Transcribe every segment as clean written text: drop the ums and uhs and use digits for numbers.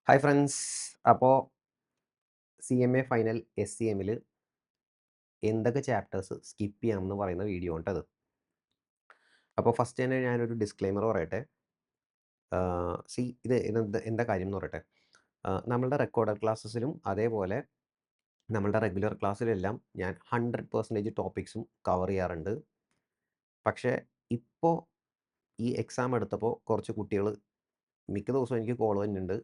Hi friends. അപ്പോൾ CMA final SCMൽ എന്തൊക്കെ chapters skip ചെയ്യാമെന്ന് പറയുന്ന വീഡിയോ ആണിട്ടത്. അപ്പോൾ ഫസ്റ്റ് തന്നെ ഞാനൊരു ഡിസ്ക്ലെയിമർ പറയട്ടെ. ഇത് എന്താ കാര്യം എന്ന് പറയട്ടെ. നമ്മളുടെ റെക്കോർഡഡ് ക്ലാസ്സസിലും അതേപോലെ നമ്മളുടെ റെഗുലർ ക്ലാസ്സിലെല്ലാം ഞാൻ 100% ടോപ്പിക്സും കവർ ചെയ്യാറുണ്ട്. പക്ഷേ ഇപ്പോൾ ഈ എക്സാം എടുത്തപ്പോൾ കുറച്ച് കുട്ടികൾ മിക്ക ദിവസവും എനിക്ക് കോൾ വരുന്നുണ്ട്.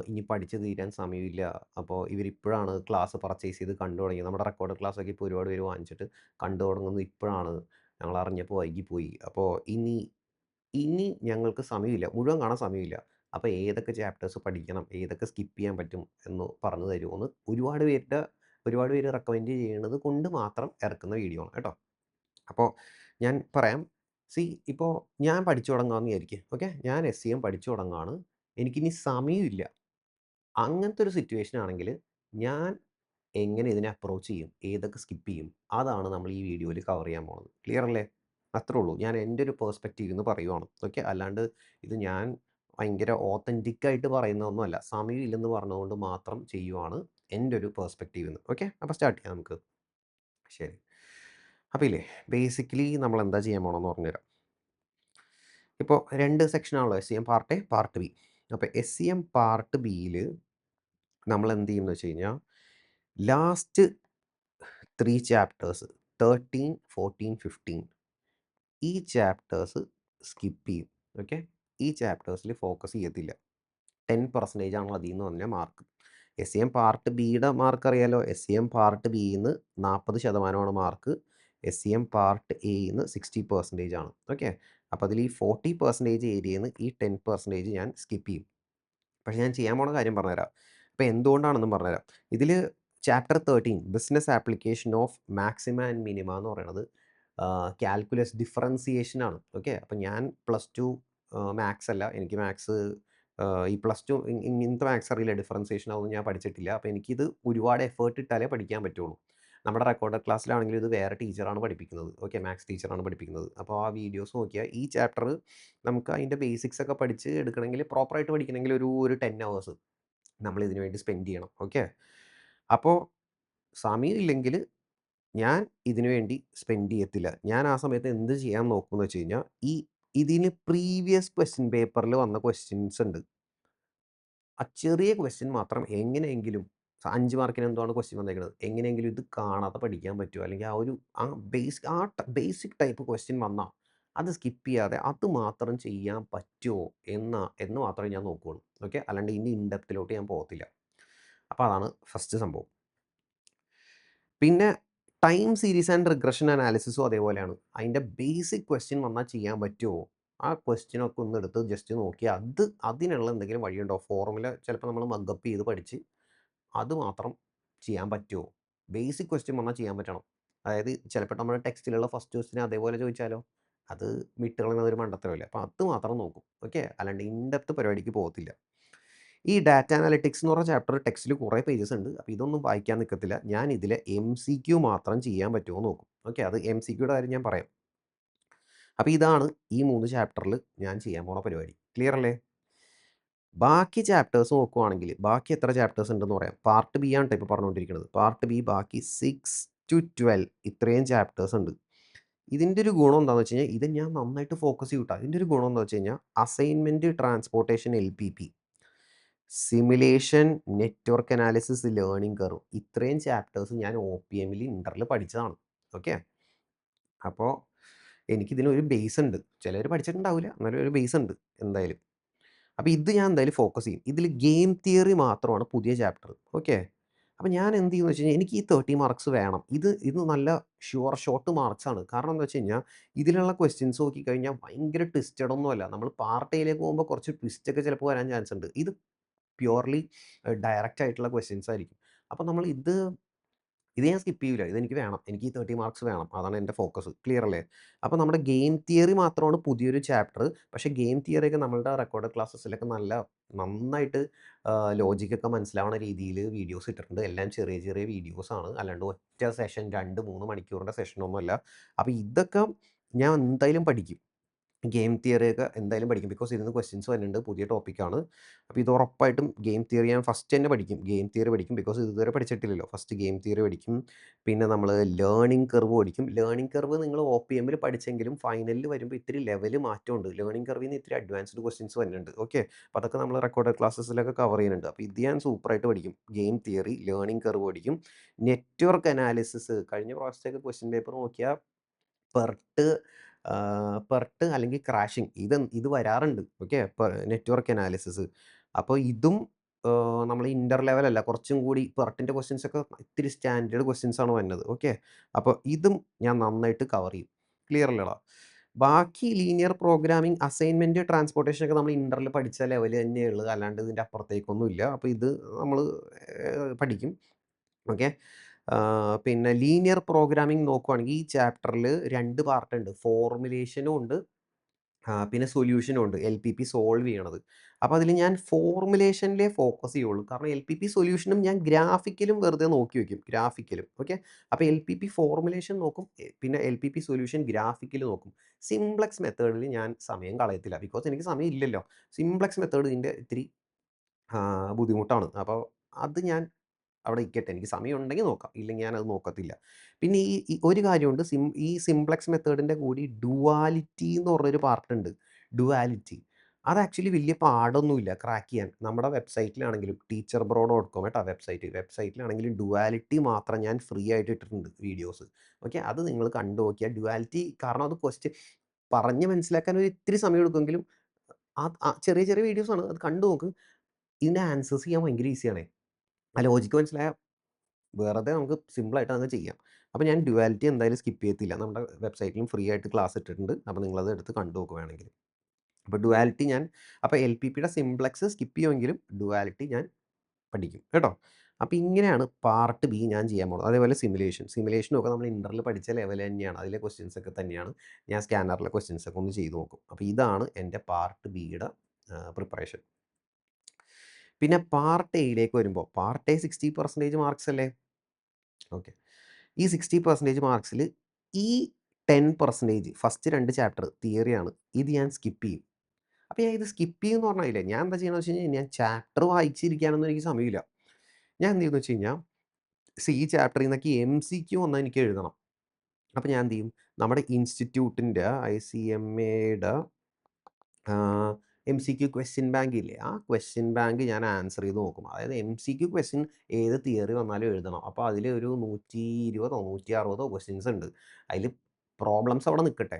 ഇനി പഠിച്ച് തീരാൻ സമയമില്ല. അപ്പോൾ ഇവരിപ്പോഴാണ് ക്ലാസ് പർച്ചേസ് ചെയ്ത് കണ്ടു തുടങ്ങിയത്. നമ്മുടെ റെക്കോർഡ് ക്ലാസ്സൊക്കെ ഇപ്പോൾ ഒരുപാട് പേര് വാങ്ങിച്ചിട്ട് കണ്ടു തുടങ്ങുന്നത് ഇപ്പോഴാണ്. ഞങ്ങൾ അറിഞ്ഞപ്പോൾ വൈകിപ്പോയി. അപ്പോൾ ഇനി ഞങ്ങൾക്ക് സമയമില്ല. മുഴുവൻ കാണാൻ സമയമില്ല. അപ്പോൾ ഏതൊക്കെ ചാപ്റ്റേഴ്സ് പഠിക്കണം, ഏതൊക്കെ സ്കിപ്പ് ചെയ്യാൻ പറ്റും എന്ന് പറഞ്ഞു തരുമോയെന്ന് ഒരുപാട് പേര് റെക്കമെൻഡ് ചെയ്യണത് കൊണ്ട് മാത്രം ഇറക്കുന്ന വീഡിയോ ആണ് കേട്ടോ. അപ്പോൾ ഞാൻ പറയാം. ഇപ്പോൾ ഞാൻ പഠിച്ചു തുടങ്ങാമെന്ന് വിചാരിക്ക്. ഓക്കെ. ഞാൻ SCM പഠിച്ചു തുടങ്ങുകയാണ്. എനിക്കിനി സമയമില്ല. അങ്ങനത്തെ ഒരു സിറ്റുവേഷൻ ആണെങ്കിൽ ഞാൻ എങ്ങനെ ഇതിനെ അപ്രോച്ച് ചെയ്യും? ഏതൊക്കെ സ്കിപ്പ് ചെയ്യും? അതാണ് നമ്മൾ ഈ വീഡിയോയിൽ കവർ ചെയ്യാൻ പോകുന്നത്. ക്ലിയർ അല്ലേ? അത്രേ ഉള്ളൂ. ഞാൻ എൻ്റെ ഒരു പെർസ്പെക്റ്റീവിൽ നിന്ന് പറയുവാണ്. ഓക്കെ. അല്ലാണ്ട് ഇത് ഞാൻ ഭയങ്കര ഓതൻറ്റിക് ആയിട്ട് പറയുന്നതൊന്നുമല്ല. സമയമില്ലെന്ന് പറഞ്ഞതുകൊണ്ട് മാത്രം ചെയ്യുവാണ് എൻ്റെ ഒരു പെർസ്പെക്റ്റീവിൽ നിന്ന്. ഓക്കെ. അപ്പോൾ സ്റ്റാർട്ട് ചെയ്യാം നമുക്ക്. ശരി. അപ്പോൾ ഇല്ലേ, ബേസിക്കലി നമ്മൾ എന്താ ചെയ്യാൻ പോകണമെന്ന് പറഞ്ഞുതരാം. ഇപ്പോൾ 2 സെക്ഷനാണല്ലോ, SCM part A, part B. അപ്പോൾ SCM പാർട്ട് ബിയിൽ നമ്മൾ എന്ത് ചെയ്യുമെന്ന് വെച്ച് കഴിഞ്ഞാൽ ലാസ്റ്റ് 3 ചാപ്റ്റേഴ്സ് 13, 14, 15 ഈ ചാപ്റ്റേഴ്സ് സ്കിപ്പ് ചെയ്യും. ഓക്കെ. ഈ ചാപ്റ്റേഴ്സിൽ ഫോക്കസ് ചെയ്യത്തില്ല. 10% ആണല്ലോ അതിൽ നിന്ന് വന്ന മാർക്ക്. SCM പാർട്ട് ബിയുടെ മാർക്ക് അറിയാലോ. SCM part bin 40% mark. SCM part എന്ന് 60% ആണ്. ഓക്കെ. അപ്പോൾ അതിൽ ഈ 40% ഏരിയയിൽ നിന്ന് ഈ 10% ഞാൻ സ്കിപ്പ് ചെയ്യും. പക്ഷേ ഞാൻ ചെയ്യാൻ പോണ കാര്യം പറഞ്ഞുതരാം. അപ്പോൾ എന്തുകൊണ്ടാണെന്നും പറഞ്ഞുതരാം. ഇതിൽ chapter 13 business application of maxima and minima എന്ന് പറയുന്നത് കാൽക്കുലസ് ഡിഫറൻസിയേഷൻ ആണ്. ഓക്കെ. അപ്പോൾ ഞാൻ +2 മാത്സ് അല്ല. എനിക്ക് മാത്സ് ഈ +2 ഇങ്ങനത്തെ മാത്സ് അറിയില്ല. ഡിഫറൻസിയേഷൻ അതൊന്നും ഞാൻ പഠിച്ചിട്ടില്ല. അപ്പോൾ എനിക്കിത് ഒരുപാട് എഫേർട്ട് ഇട്ടാലേ പഠിക്കാൻ പറ്റുള്ളൂ. നമ്മുടെ റെക്കോർഡഡ് ക്ലാസ്സിലാണെങ്കിൽ ഇത് വേറെ ടീച്ചറാണ് പഠിപ്പിക്കുന്നത്. ഓക്കെ. മാത്സ് ടീച്ചറാണ് പഠിപ്പിക്കുന്നത്. അപ്പോൾ ആ വീഡിയോസ് നോക്കിയാൽ ഈ ചാപ്റ്റർ നമുക്ക് അതിൻ്റെ ബേസിക്സ് ഒക്കെ പഠിച്ച് എടുക്കണമെങ്കിൽ പ്രോപ്പറായിട്ട് പഠിക്കണമെങ്കിൽ ഒരു 10 അവേഴ്സ് നമ്മൾ ഇതിനു വേണ്ടി സ്പെൻഡ് ചെയ്യണം. ഓക്കെ. അപ്പോൾ സമയമില്ലെങ്കിൽ ഞാൻ ഇതിനു വേണ്ടി സ്പെൻഡ് ചെയ്യത്തില്ല. ഞാൻ ആ സമയത്ത് എന്ത് ചെയ്യാൻ നോക്കുമെന്ന് വെച്ച് കഴിഞ്ഞാൽ ഇതിന് പ്രീവിയസ് ക്വസ്റ്റ്യൻ പേപ്പറിൽ വന്ന ക്വസ്റ്റ്യൻസ് ഉണ്ട്. ആ ചെറിയ ക്വസ്റ്റ്യൻ മാത്രം എങ്ങനെയെങ്കിലും 5 മാർക്കിന് എന്തുവാണ് ക്വസ്റ്റ്യൻ വന്നേക്കുന്നത്, എങ്ങനെയെങ്കിലും ഇത് കാണാതെ പഠിക്കാൻ പറ്റുമോ, അല്ലെങ്കിൽ ബേസിക് ടൈപ്പ് ക്വസ്റ്റ്യൻ വന്നാൽ അത് സ്കിപ്പ് ചെയ്യാതെ അത് മാത്രം ചെയ്യാൻ പറ്റുമോ എന്ന് മാത്രമേ ഞാൻ നോക്കുകയുള്ളൂ. ഓക്കെ. അല്ലാണ്ട് ഇനി ഇൻഡെപ്തിലോട്ട് ഞാൻ പോകത്തില്ല. അപ്പോൾ അതാണ് ഫസ്റ്റ് സംഭവം. പിന്നെ ടൈം സീരീസ് ആൻഡ് റിഗ്രഷൻ അനാലിസിസും അതേപോലെയാണ്. അതിൻ്റെ ബേസിക് ക്വസ്റ്റ്യൻ വന്നാൽ ചെയ്യാൻ പറ്റുമോ, ആ ക്വസ്റ്റ്യനൊക്കെ ഒന്ന് എടുത്ത് ജസ്റ്റ് നോക്കി അതിനുള്ള എന്തെങ്കിലും വഴിയുണ്ടോ, ഫോർമുല ചിലപ്പോൾ നമ്മൾ മഗപ്പ് ചെയ്ത് പഠിച്ച് അത് മാത്രം ചെയ്യാൻ പറ്റുമോ. ബേസിക് ക്വസ്റ്റ്യൻ വന്നാൽ ചെയ്യാൻ പറ്റണം. അതായത് ചിലപ്പോൾ നമ്മുടെ ടെക്സ്റ്റിലുള്ള ഫസ്റ്റ് ക്വസ്റ്റ്യൻ അതേപോലെ ചോദിച്ചാലോ, അത് വിട്ടുകളയുന്നത് ഒരു മണ്ടത്തരമല്ലേ. അപ്പോൾ അത് മാത്രം നോക്കും. ഓക്കെ. അല്ലാണ്ട് ഇൻഡെപ്ത് പരിപാടിക്ക് പോകത്തില്ല. ഈ ഡാറ്റ അനലിറ്റിക്സ് എന്ന് പറഞ്ഞ ചാപ്റ്റർ ടെക്സ്റ്റിൽ കുറേ പേജസ് ഉണ്ട്. അപ്പോൾ ഇതൊന്നും വായിക്കാൻ നിൽക്കത്തില്ല. ഞാൻ ഇതിൽ MCQ മാത്രം ചെയ്യാൻ പറ്റുമോ എന്ന് നോക്കും. ഓക്കെ. അത് MCQയുടെ കാര്യം ഞാൻ പറയാം. അപ്പോൾ ഇതാണ് ഈ 3 ചാപ്റ്ററിൽ ഞാൻ ചെയ്യാൻ പോണ പരിപാടി. ക്ലിയർ അല്ലേ? ബാക്കി ചാപ്റ്റേഴ്സ് നോക്കുവാണെങ്കിൽ ബാക്കി എത്ര ചാപ്റ്റേഴ്സ് ഉണ്ടെന്ന് പറയാം. പാർട്ട് ബി ആണ് ഇപ്പോൾ പറഞ്ഞുകൊണ്ടിരിക്കുന്നത്. പാർട്ട് ബി ബാക്കി 6 to 12 ഇത്രയും ചാപ്റ്റേഴ്സ് ഉണ്ട്. ഇതിൻ്റെ ഒരു ഗുണം എന്താണെന്ന് വെച്ച് കഴിഞ്ഞാൽ ഇത് ഞാൻ നന്നായിട്ട് ഫോക്കസ് ചെയ്യൂട്ടാ. ഇതിൻ്റെ ഒരു ഗുണം എന്താണെന്ന് വെച്ച് കഴിഞ്ഞാൽ assignment, transportation, LPP, simulation, network analysis, learning curve ഇത്രയും ചാപ്റ്റേഴ്സ് ഞാൻ OPMൽ ഇൻ്ററിൽ പഠിച്ചതാണ്. ഓക്കെ. അപ്പോൾ എനിക്കിതിനൊരു ബേസ് ഉണ്ട്. ചിലർ പഠിച്ചിട്ടുണ്ടാവില്ല, എന്നാലും ഒരു ബേസ് ഉണ്ട് എന്തായാലും. അപ്പോൾ ഇത് ഞാൻ എന്തായാലും ഫോക്കസ് ചെയ്യും. ഇതിൽ ഗെയിം തിയറി മാത്രമാണ് പുതിയ ചാപ്റ്റർ. ഓക്കെ. അപ്പോൾ ഞാൻ എന്ത് ചെയ്യുമെന്ന് വെച്ച് കഴിഞ്ഞാൽ എനിക്ക് ഈ 30 മാർക്സ് വേണം. ഇത് നല്ല ഷോർട്ട് മാർക്സ് ആണ്. കാരണം എന്താ വെച്ച് കഴിഞ്ഞാൽ ഇതിലുള്ള ക്വസ്റ്റ്യൻസ് നോക്കിക്കഴിഞ്ഞാൽ ഭയങ്കര ട്വിസ്റ്റഡ് ഒന്നുമല്ല. നമ്മൾ പാർട്ട് എയിലേക്ക് പോകുമ്പോൾ കുറച്ച് ട്വിസ്റ്റൊക്കെ ചിലപ്പോൾ വരാൻ ചാൻസ് ഉണ്ട്. ഇത് പ്യുവർലി ഡയറക്റ്റ് ആയിട്ടുള്ള ക്വസ്റ്റ്യൻസ് ആയിരിക്കും. അപ്പോൾ ഇത് ഞാൻ സ്കിപ്പ് ചെയ്യില്ല. ഇതെനിക്ക് വേണം. എനിക്ക് ഈ 30 മാർക്സ് വേണം. അതാണ് എൻ്റെ ഫോക്കസ്. ക്ലിയർ അല്ലേ? അപ്പോൾ നമ്മുടെ ഗെയിം തിയറി മാത്രമാണ് പുതിയൊരു ചാപ്റ്റർ. പക്ഷേ ഗെയിം തിയറിയൊക്കെ നമ്മളുടെ റെക്കോർഡ് ക്ലാസ്സസിലൊക്കെ നന്നായിട്ട് ലോജിക്കൊക്കെ മനസ്സിലാവുന്ന രീതിയിൽ വീഡിയോസ് ഇട്ടിട്ടുണ്ട്. എല്ലാം ചെറിയ ചെറിയ വീഡിയോസാണ്. അല്ലാണ്ട് ഒറ്റ സെഷൻ 2, 3 മണിക്കൂറിൻ്റെ സെഷനൊന്നുമല്ല. അപ്പോൾ ഇതൊക്കെ ഞാൻ എന്തായാലും പഠിക്കും. ഗെയിം തിയറിയൊക്കെ എന്തായാലും പഠിക്കും. ബിക്കോസ് ഇതിന്ന് ക്വസ്റ്റ്യൻസ് വരുന്നുണ്ട്. പുതിയ ടോപ്പിക്കാണ്. അപ്പോൾ ഇത് ഉറപ്പായിട്ടും ഗെയിം തിയറി ഞാൻ ഫസ്റ്റ് തന്നെ പഠിക്കും. ഗെയിം തിയറി പഠിക്കും. ബിക്കോസ് ഇതുവരെ പഠിച്ചിട്ടില്ലല്ലോ. ഫസ്റ്റ് ഗെയിം തിയറി പഠിക്കും. പിന്നെ നമ്മൾ ലേണിംഗ് കർവ് പഠിക്കും. ലേണിംഗ് കർവ് നിങ്ങൾ OPMൽ പഠിച്ചെങ്കിലും ഫൈനലിൽ വരുമ്പോൾ ഇത്തിരി ലെവൽ മാറ്റമുണ്ട്. ലേണിംഗ് കർവിൽ നിന്ന് ഇത്തിരി അഡ്വാൻസ്ഡ് ക്വസ്റ്റ്യൻസ് വരുന്നുണ്ട്. ഓക്കെ. അപ്പോൾ അതൊക്കെ നമ്മൾ റെക്കോർഡഡ് ക്ലാസ്സസിലൊക്കെ കവർ ചെയ്യുന്നുണ്ട്. അപ്പോൾ ഇത് ഞാൻ സൂപ്പറായിട്ട് പഠിക്കും. ഗെയിം തിയറി, ലേണിംഗ് കർവ് പഠിക്കും. നെറ്റ്വർക്ക് അനാലിസിസ് കഴിഞ്ഞ പ്രാവശ്യത്തേക്ക് ക്വസ്റ്റ്യൻ പേപ്പർ നോക്കിയാൽ പെർട്ട് പെർട്ട് അല്ലെങ്കിൽ ക്രാഷിംഗ് ഇത് വരാറുണ്ട്. ഓക്കെ. Network analysis. അപ്പോൾ ഇതും നമ്മൾ ഇന്റർ ലെവലല്ല, കുറച്ചും കൂടി പെർട്ടിൻ്റെ ക്വസ്റ്റ്യൻസ് ഒക്കെ ഇത്തിരി സ്റ്റാൻഡേർഡ് ക്വസ്റ്റ്യൻസ് ആണ് വരുന്നത്. ഓക്കെ. അപ്പോൾ ഇതും ഞാൻ നന്നായിട്ട് കവർ ചെയ്യും. ക്ലിയർ അല്ലേടാ? ബാക്കി ലീനിയർ പ്രോഗ്രാമിംഗ്, അസൈൻമെൻറ്റ്, ട്രാൻസ്പോർട്ടേഷൻ ഒക്കെ നമ്മൾ ഇന്ററിൽ പഠിച്ച ലെവൽ തന്നെയുള്ളൂ. അല്ലാണ്ട് ഇതിൻ്റെ അപ്പുറത്തേക്കൊന്നും ഇല്ല. അപ്പോൾ ഇത് നമ്മൾ പഠിക്കും. ഓക്കെ. പിന്നെ ലീനിയർ പ്രോഗ്രാമിംഗ് നോക്കുവാണെങ്കിൽ ഈ ചാപ്റ്ററിൽ 2 പാർട്ടുണ്ട്. ഫോർമുലേഷനും ഉണ്ട്, പിന്നെ സൊല്യൂഷനും ഉണ്ട്. LPP സോൾവ് ചെയ്യണത്. അപ്പോൾ അതിൽ ഞാൻ ഫോർമുലേഷനിലേ ഫോക്കസ് ചെയ്യുള്ളൂ. കാരണം LPP സൊല്യൂഷനും ഞാൻ ഗ്രാഫിക്കലും വെറുതെ നോക്കി വയ്ക്കും. ഗ്രാഫിക്കലും. ഓക്കെ. അപ്പോൾ LPP ഫോർമുലേഷൻ നോക്കും. പിന്നെ LPP സൊല്യൂഷൻ ഗ്രാഫിക്കൽ നോക്കും. സിംപ്ലക്സ് മെത്തേഡിൽ ഞാൻ സമയം കളയത്തില്ല. ബിക്കോസ് എനിക്ക് സമയം ഇല്ലല്ലോ. സിംപ്ലക്സ് മെത്തേഡ് ഇതിൻ്റെ ഇത്തിരി ബുദ്ധിമുട്ടാണ്. അപ്പോൾ അത് ഞാൻ അവിടെ ഇരിക്കട്ടെ. എനിക്ക് സമയമുണ്ടെങ്കിൽ നോക്കാം. ഇല്ലെങ്കിൽ ഞാനത് നോക്കത്തില്ല. പിന്നെ ഈ ഒരു കാര്യമുണ്ട്. ഈ സിംപ്ലക്സ് മെത്തേഡിൻ്റെ കൂടി ഡുവാലിറ്റി എന്ന് പറഞ്ഞൊരു പാർട്ടുണ്ട്. ഡുവാലിറ്റി. അത് ആക്ച്വലി വലിയ പാടൊന്നുമില്ല ക്രാക്ക് ചെയ്യാൻ. നമ്മുടെ വെബ്സൈറ്റിലാണെങ്കിലും teacherbro.com കേട്ടോ വെബ്സൈറ്റിലാണെങ്കിലും ഡുവാലിറ്റി മാത്രം ഞാൻ ഫ്രീ ആയിട്ട് ഇട്ടിട്ടുണ്ട് വീഡിയോസ്. ഓക്കെ. അത് നിങ്ങൾ കണ്ടു നോക്കിയാൽ ഡുവാലിറ്റി, കാരണം അത് പറഞ്ഞ് മനസ്സിലാക്കാൻ ഒരു ഇത്തിരി സമയം എടുക്കുമെങ്കിലും ചെറിയ ചെറിയ വീഡിയോസാണ്. അത് കണ്ടു നോക്ക്. ഇതിൻ്റെ ആൻസേഴ്സ് ചെയ്യാൻ ഭയങ്കര ഈസിയാണേ. ആ ലോജിക്ക് മനസ്സിലായാൽ വെറുതെ നമുക്ക് സിമ്പിളായിട്ട് അങ്ങ് ചെയ്യാം. അപ്പോൾ ഞാൻ ഡ്യുവാലിറ്റി എന്തായാലും സ്കിപ്പ് ചെയ്യത്തില്ല. നമ്മുടെ വെബ്സൈറ്റിലും ഫ്രീ ആയിട്ട് ക്ലാസ് ഇട്ടിട്ടുണ്ട്. അപ്പോൾ നിങ്ങളത് എടുത്ത് കണ്ടു നോക്ക് വേണമെങ്കിൽ. അപ്പോൾ ഡ്യുവാലിറ്റി ഞാൻ LPPയുടെ സിംപ്ലക്സ് സ്കിപ്പ് ചെയ്യുമെങ്കിലും ഡ്യുവാലിറ്റി ഞാൻ പഠിക്കും കേട്ടോ. അപ്പോൾ ഇങ്ങനെയാണ് പാർട്ട് ബി ഞാൻ ചെയ്യാൻ പോകുന്നത്. അതേപോലെ സിമുലേഷനൊക്കെ നമ്മൾ ഇന്ററിൽ പഠിച്ച ലെവൽ തന്നെയാണ്. അതിലെ ക്വസ്റ്റ്യൻസ് ഒക്കെ തന്നെയാണ്. ഞാൻ സ്കാനറിലെ ക്വസ്റ്റ്യൻസ് ഒക്കെ ഒന്ന് ചെയ്ത് നോക്കും. അപ്പോൾ ഇതാണ് എൻ്റെ പാർട്ട് ബിയുടെ പ്രിപ്പറേഷൻ. പിന്നെ പാർട്ട് എയിലേക്ക് വരുമ്പോൾ പാർട്ട് എ 60% മാർക്സ് അല്ലേ? ഓക്കെ. ഈ 60% മാർക്സിൽ ഈ 10% ഫസ്റ്റ് 2 ചാപ്റ്റർ തിയറിയാണ്. ഇത് ഞാൻ സ്കിപ്പ് ചെയ്യും. അപ്പോൾ ഞാൻ ഇത് സ്കിപ്പ് ചെയ്യും എന്ന് പറഞ്ഞാൽ ഞാൻ എന്താ ചെയ്യണമെന്ന് വെച്ച് കഴിഞ്ഞാൽ, ഞാൻ ചാപ്റ്റർ വായിച്ചിരിക്കാനൊന്നും എനിക്ക് സമയമില്ല. ഞാൻ എന്ത് ചെയ്യുമെന്ന് വെച്ച് കഴിഞ്ഞാൽ, ഈ ചാപ്റ്ററിൽ നിന്നൊക്കെ MCQ വന്നാൽ എനിക്ക് എഴുതണം. അപ്പോൾ ഞാൻ എന്ത് ചെയ്യും, നമ്മുടെ ഇൻസ്റ്റിറ്റ്യൂട്ടിൻ്റെ ICMAയുടെ MCQ ക്വസ്റ്റ്യൻ ബാങ്ക് ഇല്ലേ, ആ ക്വസ്റ്റ്യൻ ബാങ്ക് ഞാൻ ആൻസർ ചെയ്ത് നോക്കും. അതായത് MCQ ക്വസ്റ്റ്യൻ ഏത് തിയറി വന്നാലും എഴുതണം. അപ്പോൾ അതിൽ ഒരു 120 160 ക്വസ്റ്റ്യൻസ് ഉണ്ട്. അതിൽ പ്രോബ്ലംസ് അവിടെ നിൽക്കട്ടെ.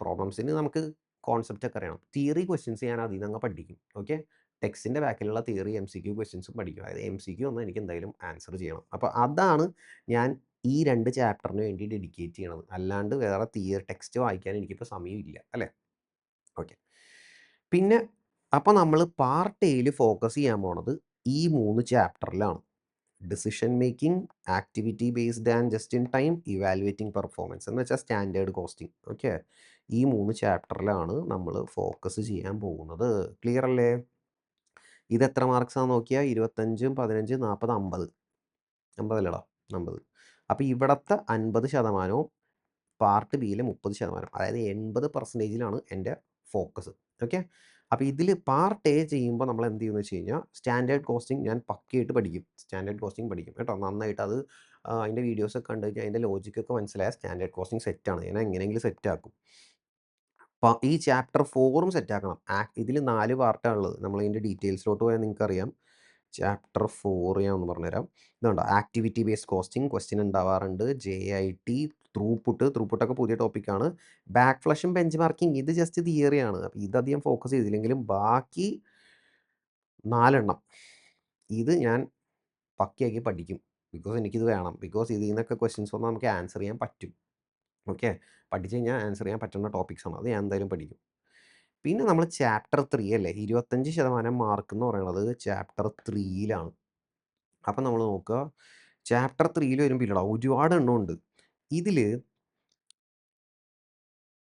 പ്രോബ്ലംസിന് നമുക്ക് കോൺസെപ്റ്റ് ഒക്കെ അറിയണം. തിയറി ക്വസ്റ്റ്യൻസ് ഞാൻ അതിൽ നിന്ന് അങ്ങ് പഠിക്കും. ഓക്കെ. ടെക്സ്റ്റിൻ്റെ ബാക്കിലുള്ള തിയറി MCQ ക്വസ്റ്റ്യൻസും പഠിക്കും. അതായത് MCQ വന്നാൽ എനിക്ക് എന്തായാലും ആൻസർ ചെയ്യണം. അപ്പോൾ അതാണ് ഞാൻ ഈ 2 ചാപ്റ്ററിന് വേണ്ടി ഡെഡിക്കേറ്റ് ചെയ്യണത്. അല്ലാണ്ട് വേറെ ടെക്സ്റ്റ് വായിക്കാൻ എനിക്കിപ്പോൾ സമയമില്ല അല്ലേ? ഓക്കെ. പിന്നെ അപ്പോൾ നമ്മൾ പാർട്ട് എയിൽ ഫോക്കസ് ചെയ്യാൻ പോണത് ഈ 3 ചാപ്റ്ററിലാണ്. Decision making, activity based and just in time, evaluating performance എന്ന് വെച്ചാൽ സ്റ്റാൻഡേർഡ് കോസ്റ്റിംഗ്. ഓക്കെ. ഈ 3 ചാപ്റ്ററിലാണ് നമ്മൾ ഫോക്കസ് ചെയ്യാൻ പോകുന്നത്. ക്ലിയർ അല്ലേ? ഇത് എത്ര മാർക്സാണെന്ന് നോക്കിയാൽ 25, 15, 40, 50. 50 അല്ലേടാ? 50. അപ്പോൾ ഇവിടുത്തെ 50% പാർട്ട് ബിയിലെ 30%, അതായത് 80%ലാണ് എൻ്റെ ഫോക്കസ്. ഓക്കെ. അപ്പോൾ ഇതിൽ പാർട്ട് എ ചെയ്യുമ്പോൾ നമ്മൾ എന്ത് ചെയ്യുമെന്ന് വെച്ച് കഴിഞ്ഞാൽ, സ്റ്റാൻഡേർഡ് കോസ്റ്റിംഗ് ഞാൻ പക്കയായിട്ട് പഠിക്കും. സ്റ്റാൻഡേർഡ് കോസ്റ്റിംഗ് പഠിക്കും കേട്ടോ. നന്നായിട്ട് അത് അതിൻ്റെ വീഡിയോസൊക്കെ കണ്ടു കഴിഞ്ഞാൽ അതിൻ്റെ ലോജിക്കൊക്കെ മനസ്സിലായ സ്റ്റാൻഡേർഡ് കോസ്റ്റിംഗ് സെറ്റാണ്. ഞാൻ എങ്ങനെയെങ്കിലും സെറ്റാക്കും. അപ്പോൾ ഈ ചാപ്റ്റർ 4ഉം സെറ്റാക്കണം. ഇതിൽ 4 പാർട്ടാണ് ഉള്ളത്. നമ്മളതിൻ്റെ ഡീറ്റെയിൽസിലോട്ട് പോയാൽ നിങ്ങൾക്കറിയാം. ചാപ്റ്റർ 4 ഞാൻ ഒന്ന് പറഞ്ഞുതരാം. ഇതുണ്ടോ, ആക്ടിവിറ്റി ബേസ്ഡ് കോസ്റ്റിംഗ് ക്വസ്റ്റ്യൻ ഉണ്ടാവാറുണ്ട്. JIT, ത്രൂപുട്ടൊക്കെ പുതിയ ടോപ്പിക്കാണ്. ബാക്ക് ഫ്ലഷും ബെഞ്ച് മാർക്കിംഗ് ഇത് ജസ്റ്റ് തിയറിയാണ്. അപ്പോൾ ഇതധികം ഫോക്കസ് ചെയ്തില്ലെങ്കിലും ബാക്കി 4 എണ്ണം ഇത് ഞാൻ പക്കയാക്കി പഠിക്കും. ബിക്കോസ് എനിക്കിത് വേണം. ബിക്കോസ് ഇതിൽ നിന്നൊക്കെ ക്വസ്റ്റ്യൻസ് വന്നാൽ നമുക്ക് ആൻസർ ചെയ്യാൻ പറ്റും. ഓക്കെ. പഠിച്ചു കഴിഞ്ഞാൽ ആൻസർ ചെയ്യാൻ പറ്റുന്ന ടോപ്പിക്സാണ്. അത് ഞാൻ എന്തായാലും പഠിക്കും. പിന്നെ നമ്മൾ ചാപ്റ്റർ 3 അല്ലേ, 25% മാർക്ക് എന്ന് പറയുന്നത് ചാപ്റ്റർ 3യിലാണ്. അപ്പം നമ്മൾ നോക്കുക, ചാപ്റ്റർ 3യിൽ വരുമ്പോൾ ഇല്ലടാ ഒരുപാട് എണ്ണമുണ്ട്. ഇതിൽ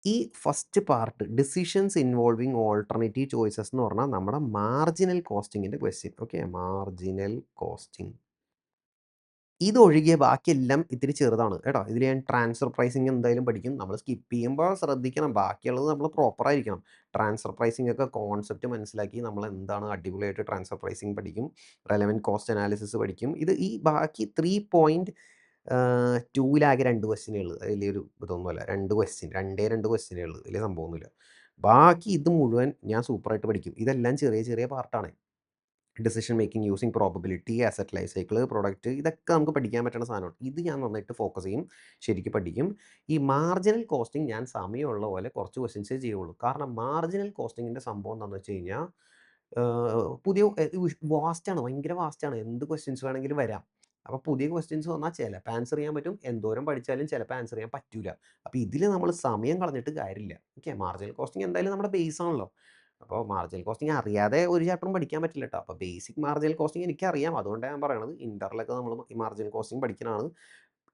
ഈ first part decisions involving alternative choices എന്ന് പറഞ്ഞാൽ നമ്മുടെ മാർജിനൽ കോസ്റ്റിങ്ങിൻ്റെ ക്വസ്റ്റ്യൻ. ഓക്കെ. മാർജിനൽ കോസ്റ്റിംഗ് ഇതൊഴികെ ബാക്കിയെല്ലാം ഇത്തിരി ചെറുതാണ് കേട്ടോ. ഇതിൽ ഞാൻ ട്രാൻസ്ഫർ പ്രൈസിങ് എന്തായാലും പഠിക്കും. നമ്മൾ സ്കിപ്പ് ചെയ്യുമ്പോൾ ശ്രദ്ധിക്കണം. ബാക്കിയുള്ളത് നമ്മൾ പ്രോപ്പറായിരിക്കണം. ട്രാൻസ്ഫർ പ്രൈസിംഗ് ഒക്കെ കോൺസെപ്റ്റ് മനസ്സിലാക്കി നമ്മൾ എന്താണ് അടിപൊളിയായിട്ട് ട്രാൻസ്ഫർ പ്രൈസിംഗ് പഠിക്കും. റെലവൻറ്റ് കോസ്റ്റ് അനാലിസിസ് പഠിക്കും. ഈ ബാക്കി 3.2 ആകെ 2 ക്വസ്റ്റ്യനേ ഉള്ളൂ. വലിയൊരു ഇതൊന്നുമല്ല. 2 ക്വസ്റ്റ്യൻ 2 ക്വസ്റ്റ്യനേ ഉള്ളൂ. വലിയ സംഭവമൊന്നുമില്ല. ബാക്കി ഇത് മുഴുവൻ ഞാൻ സൂപ്പറായിട്ട് പഠിക്കും. ഇതെല്ലാം ചെറിയ ചെറിയ പാർട്ടാണ്. Decision making using probability, asset life cycle, product, ഇതൊക്കെ നമുക്ക് പഠിക്കാൻ പറ്റുന്ന സാധനമാണ്. ഇത് ഞാൻ നന്നായിട്ട് ഫോക്കസ് ചെയ്യും, ശരിക്കും പഠിക്കും. ഈ മാർജിനൽ കോസ്റ്റിംഗ് ഞാൻ സമയമുള്ള പോലെ കുറച്ച് ക്വസ്റ്റ്യൻസേ ചെയ്യുള്ളൂ. കാരണം മാർജിനൽ കോസ്റ്റിങ്ങിൻ്റെ സംഭവം എന്താണെന്ന് വെച്ച് കഴിഞ്ഞാൽ പുതിയ വാസ്റ്റാണ്, ഭയങ്കര വാസ്റ്റാണ്. എന്ത് ക്വസ്റ്റ്യൻസ് വേണമെങ്കിലും വരാം. അപ്പോൾ പുതിയ ക്വസ്റ്റ്യൻസ് വന്നാൽ ചിലപ്പോൾ ആൻസർ ചെയ്യാൻ പറ്റും, എന്തോരം പഠിച്ചാലും ചിലപ്പോൾ ആൻസർ ചെയ്യാൻ പറ്റില്ല. അപ്പോൾ ഇതിൽ നമ്മൾ സമയം കളഞ്ഞിട്ട് കാര്യമില്ല. ഓക്കെ, മാർജിനൽ കോസ്റ്റിംഗ് എന്തായാലും നമ്മുടെ ബേസ് ആണല്ലോ. അപ്പോൾ മാർജിനൽ കോസ്റ്റിംഗ് അറിയാതെ ഒരു ചാപ്റ്ററും പഠിക്കാൻ പറ്റില്ല കേട്ടോ. അപ്പോൾ ബേസിക് മാർജിനൽ കോസ്റ്റിംഗ് എനിക്കറിയാം, അതുകൊണ്ടാണ് ഞാൻ പറയണത്. ഇൻ്ററിലൊക്കെ നമ്മൾ ഈ മാർജിനൽ കോസ്റ്റിംഗ് പഠിക്കണതാണ്.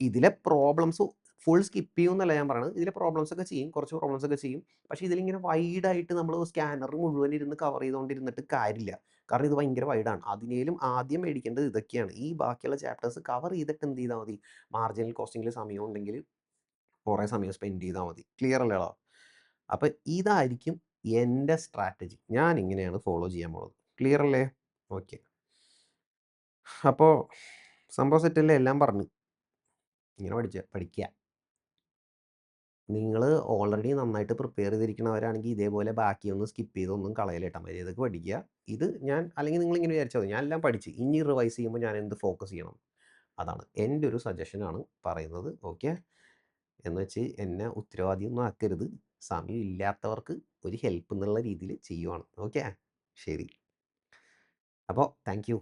ഇതിലെ പ്രോബ്ലംസ് ഫുൾ സ്കിപ്പ് ചെയ്യുമെന്നല്ല ഞാൻ പറയണത്. ഇതിലെ പ്രോബ്ലംസ് ഒക്കെ ചെയ്യും, കുറച്ച് പ്രോബ്ലംസ് ഒക്കെ ചെയ്യും. പക്ഷേ ഇതിലിങ്ങനെ വൈഡായിട്ട് നമ്മൾ സ്കാനർ മുഴുവൻ ഇരുന്ന് കവർ ചെയ്തുകൊണ്ടിരുന്നിട്ട് കാര്യമില്ല. കാരണം ഇത് ഭയങ്കര വൈഡാണ്. അതിനേലും ആദ്യം മേടിക്കേണ്ടത് ഇതൊക്കെയാണ്. ഈ ബാക്കിയുള്ള ചാപ്റ്റേഴ്സ് കവർ ചെയ്തിട്ട് എന്ത് ചെയ്താൽ മതി, മാർജിനൽ കോസ്റ്റിംഗിൽ സമയം ഉണ്ടെങ്കിൽ കുറേ സമയം സ്പെൻഡ് ചെയ്താൽ മതി. ക്ലിയർ അല്ലേടാ? അപ്പം ഇതായിരിക്കും എൻ്റെ സ്ട്രാറ്റജി. ഞാൻ ഇങ്ങനെയാണ് ഫോളോ ചെയ്യാൻ പോകുന്നത്. ക്ലിയർ അല്ലേ? ഓക്കെ. അപ്പോൾ സംഭവം സെറ്റല്ലേ? എല്ലാം പറഞ്ഞു. ഇങ്ങനെ പഠിക്കുക. നിങ്ങൾ ഓൾറെഡി നന്നായിട്ട് പ്രിപ്പയർ ചെയ്തിരിക്കുന്നവരാണെങ്കിൽ ഇതേപോലെ ബാക്കിയൊന്നും സ്കിപ്പ് ചെയ്തൊന്നും കളയലേട്ടാ. മര്യാദക്ക് പഠിക്കുക. ഇത് ഞാൻ അല്ലെങ്കിൽ നിങ്ങളിങ്ങനെ വിചാരിച്ചാൽ മതി, ഞാൻ എല്ലാം പഠിച്ച് ഇനി റിവൈസ് ചെയ്യുമ്പോൾ ഞാൻ എന്ത് ഫോക്കസ് ചെയ്യണം, അതാണ് എൻ്റെ ഒരു സജഷനാണ് പറയുന്നത്. ഓക്കെ, എന്ന് വെച്ച് എന്നെ ഉത്തരവാദിയൊന്നും ആക്കരുത്. സമയം ഇല്ലാത്തവർക്ക് ഒരു ഹെൽപ്പ് എന്നുള്ള രീതിയിൽ ചെയ്യുവാണ്. ഓക്കെ, ശരി. അപ്പോൾ താങ്ക് യു.